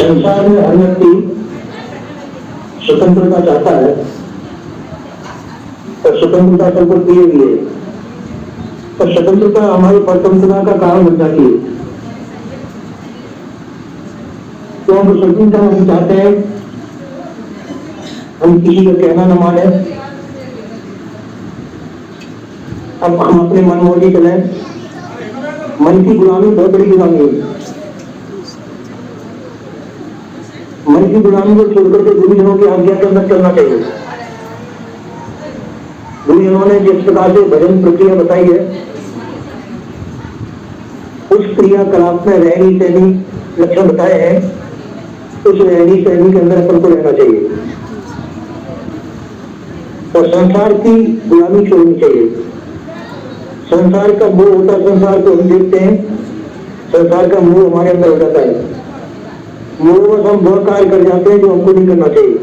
संसार में हर व्यक्ति स्वतंत्रता चाहता है और स्वतंत्रता सबको प्रिय भी है, और स्वतंत्रता हमारी परतंत्रता का कारण बन जाती है। तो हम स्वतंत्रता हम चाहते हैं, हम किसी का कहना न माने, अब हम अपने मन मर्जी चलें। मन की गुलामी बहुत बड़ी गुलामी है। मन की गुलामी को छोड़कर के गुरुजनों की आज्ञा के अंदर चलना चाहिए। गुरुजनों ने जिस प्रकार से भजन प्रक्रिया बताई है, उस क्रियाकलाप में रहनी सहनी लक्षण बताए हैं, उस रहनी सहनी के अंदर अपन को रहना चाहिए और संसार की गुलामी छोड़नी चाहिए। संसार का मोह होता है, संसार को हम देखते हैं, संसार का मोह हमारे अंदर हो जाता है। मोह हम वह कार्य कर जाते हैं जो हमको नहीं करना चाहिए।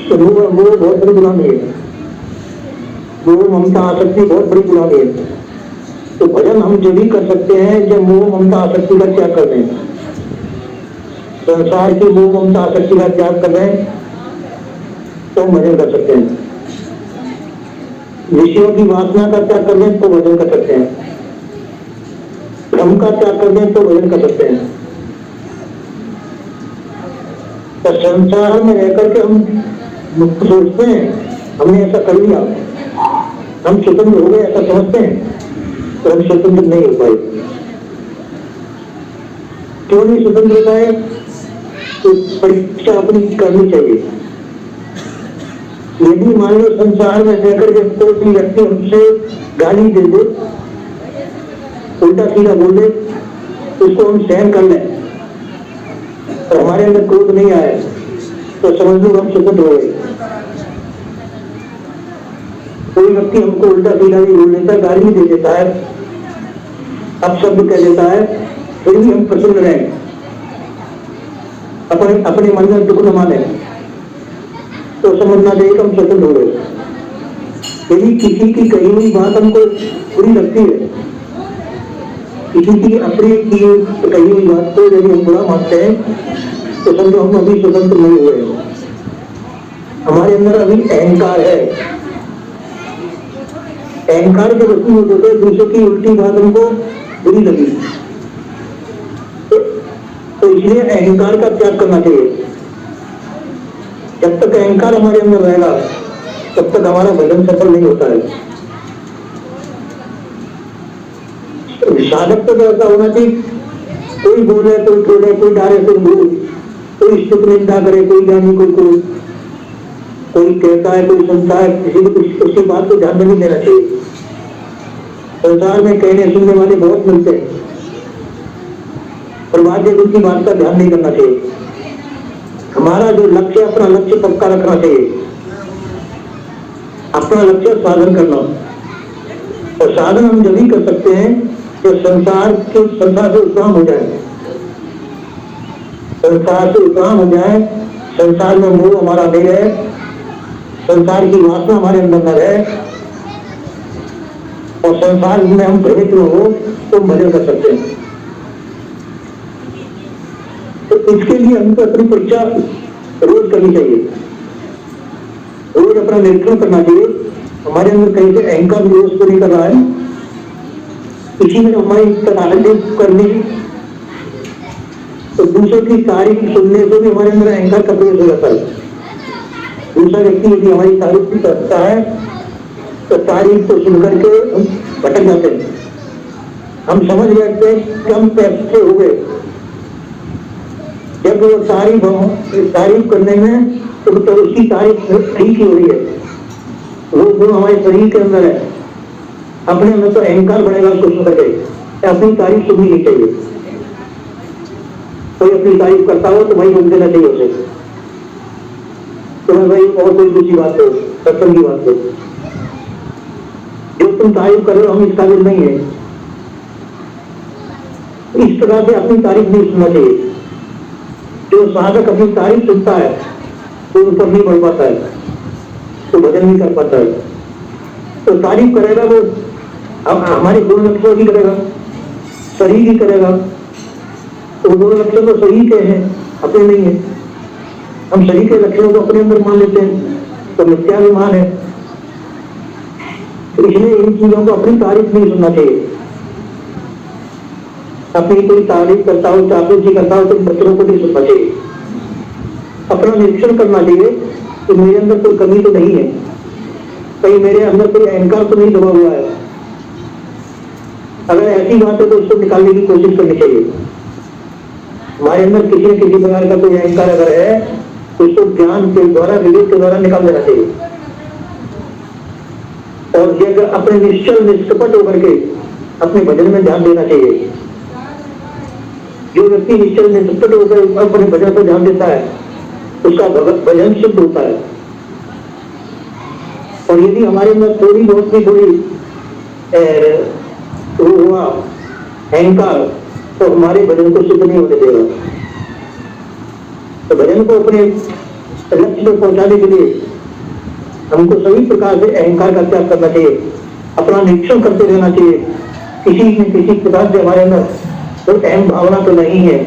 तो मोह बहुत बड़ी गुलामी है। मोह ममता आसक्ति बहुत बड़ी गुलामी है। तो भजन हम जब भी कर सकते हैं जब मोह ममता आसक्ति का त्याग कर दें। संसार की मोह ममता आसक्ति का त्याग कर दें तो भजन कर सकते हैं। विषयों की वासना का त्याग कर दें तो भजन कर सकते हैं। भ्रम का त्याग कर दें तो भजन कर सकते हैं। तो संसार में रह करके हम सोचते हैं हमने ऐसा कर लिया, हम स्वतंत्र हो गए ऐसा समझते हैं, तो हम स्वतंत्र नहीं हो पाए। क्यों नहीं स्वतंत्र हो पाए? तो परीक्षा अपनी करनी चाहिए। यदि मान लो संसार में रहकर के कोई व्यक्ति हमसे गाली दे दे, उल्टा सीधा बोल दे, उसको हम सहन कर लें और हमारे अंदर क्रोध नहीं आए, तो समझ लो हम स्वतंत्र हो गए। कोई व्यक्ति हमको उल्टा सीधा भी बोल देता है, गाली भी दे देता है, अपशब्द कह देता है, फिर भी हम प्रसन्न रहें, अपने मन में दुख न माने, तो समझना चाहिए कि हम स्वतंत्र हो गए। यदि किसी की कही हुई बात हमको बुरी लगती है, किसी की अपनी की कही हुई बात को यदि हम बुरा मानते हैं, तो समझो हम अभी स्वतंत्र नहीं हुए। हमारे अंदर अभी अहंकार है। अहंकार के वस्तु में होते दूसरे की उल्टी बात हमको बुरी लगी, तो इसलिए अहंकार का त्याग करना चाहिए। जब तक अहंकार हमारे अंदर रहेगा तब तक हमारा भजन सफल नहीं होता है। साधक तो ऐसा होना चाहिए, कोई बोले कोई छोड़े, कोई डाले कोई बोले, कोई स्तुति निंदा करे, कोई ज्ञानी कोई कहता है, कोई सुनता है, किसी को उसकी बात को ध्यान में नहीं देना चाहिए। संसार में कहने सुनने वाले बहुत मिलते हैं, पर बात उनकी बात का ध्यान नहीं करना चाहिए। हमारा जो लक्ष्य, अपना लक्ष्य पक्का रखना चाहिए। अपना लक्ष्य साधन करना, और साधन हम जब भी कर सकते हैं तो संसार से उपराम हो जाए, संसार से उपराम हो जाए, संसार में मोह हमारा नहीं रहे, संसार की वासना हमारे अंदर न रहे, और संसार में हम भ्रमित न हो, तो भजन कर सकते हैं। तो इसके लिए हमको अपनी परीक्षा रोज करनी चाहिए, रोज अपना निरीक्षण करना चाहिए। हमारे अंदर कहीं से अहंकार विरोध तो नहीं कर रहा है, इसी में हमारी तारीफ करनी, तो दूसरों की तारीफ सुनने से भी हमारे अंदर अहंकार का प्रवेश हो जाता है। दूसरा व्यक्ति यदि हमारी तारीफ भी करता है तो तारीफ को सुनकर के हम भटक जाते हैं। हम समझ बैठते हैं कि हम पैसे हो गए। जब वो तारीफ करने में तो उसकी तारीफ ठीक ही हो रही है, वो गुण हमारे शरीर के अंदर है। अपने अंदर तो अहंकार बढ़ेगा उसको सुन करके, अपनी तारीफ सुननी नहीं चाहिए। कोई अपनी तारीफ करता हो तो भाई रोक देना चाहिए उसे, तो भाई और कोई दूसरी बात हो, सत्संग की बात हो, जो तुम तारीफ कर रहे हो हम इस काबिल नहीं है, इस प्रकार से अपनी तारीफ नहीं सुनना चाहिए। जो साधक अपनी तारीफ सुनता है तो ऊपर नहीं बढ़ पाता है, तो भजन नहीं कर पाता है। तो तारीफ करेगा वो हमारे गुण लक्षणों की करेगा, शरीर की करेगा, तो दो लक्षण तो शरीर के हैं, अपने नहीं है। हम शरीर के लक्षणों को अपने अंदर मान लेते हैं तो मिथ्याभिमान है। तो इसलिए इन चीजों को अपनी तारीफ नहीं सुनना चाहिए। अपनी कोई तारीफ करता हो, चापलूसी करता हो तो बच्चों को नहीं सुनना चाहिए। अपना निरीक्षण करना चाहिए कि मेरे अंदर कोई कमी तो नहीं है, कहीं मेरे अंदर कोई अहंकार तो नहीं दबा हुआ है। अगर ऐसी बात है तो उसको निकालने की कोशिश करनी चाहिए। हमारे अंदर किसी न किसी प्रकार का कोई अहंकार अगर है तो उसको ज्ञान के द्वारा, विवेक के द्वारा निकाल देना चाहिए। और ये अगर अपने निश्चल निष्कपट होकर के अपने भजन में ध्यान देना चाहिए। जो व्यक्ति निश्चल निष्कपट होकर अपने भजन पर ध्यान देता है उसका भजन शुद्ध होता है। और यदि हमारे अंदर थोड़ी बहुत भी कोई हुआ अहंकार तो हमारे भजन को शुद्ध नहीं होने देगा। तो भजन को अपने लक्ष्य पर पहुंचाने के लिए हमको सभी प्रकार से अहंकार का त्याग करना चाहिए, अपना निरीक्षण करते रहना चाहिए। किसी न किसी प्रकार से हमारे अंदर कोई अहम भावना तो नहीं है,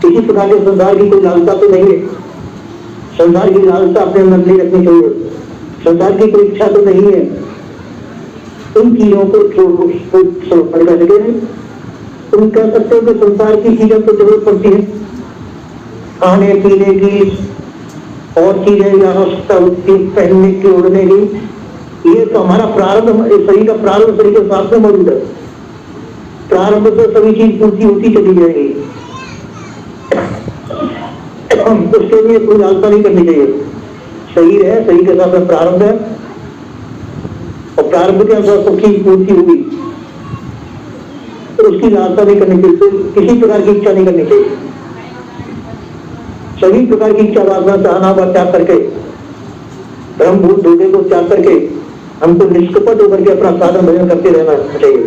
किसी प्रकार के संसार की कोई लालसा तो नहीं है। संसार की लालसा अपने अंदर नहीं रखनी चाहिए, संसार की कोई इच्छा तो नहीं है। उन चीजों को समर्पण कर सके। तुम कह सकते हो कि संसार की चीजों को जरूरत पड़ती है, खाने पीने की और चीजें, आवश्यकता होती है, पहनने की, उड़ने की। ये तो हमारा प्रारंभ, शरीर का प्रारंभ शरीर के साथ में मौजूद है। प्रारंभ से सभी चीज पूर्ति होती चली जाएगी। उसके लिए कोई लालसा नहीं करनी चाहिए। शरीर है, शरीर के साथ में प्रारंभ है और प्रारंभ के अनुसार सबकी पूर्ति होगी तो उसकी लालसा नहीं करनी चाहिए, किसी प्रकार की इच्छा नहीं करनी चाहिए। सभी प्रकार की इच्छा, वासना, चाहना व त्याग करके, ब्रह्मभूत धोखे को त्याग करके हमको निष्कपट होकर के अपना साधन भजन करते रहना चाहिए।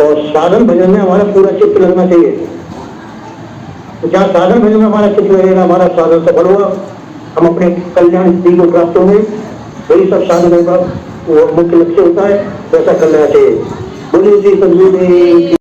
और साधन भजन में हमारा पूरा चित्त लगना चाहिए। तो जहाँ साधन भजन में हमारा चित्त लगेगा, हमारा साधन सफल होगा, हम अपने कल्याण स्थिति को प्राप्त होंगे। वही सब साधनों का वो मुख्य लक्ष्य होता है, वैसा कर लेना चाहिए। बोलिए श्री सद्गुरुदेव।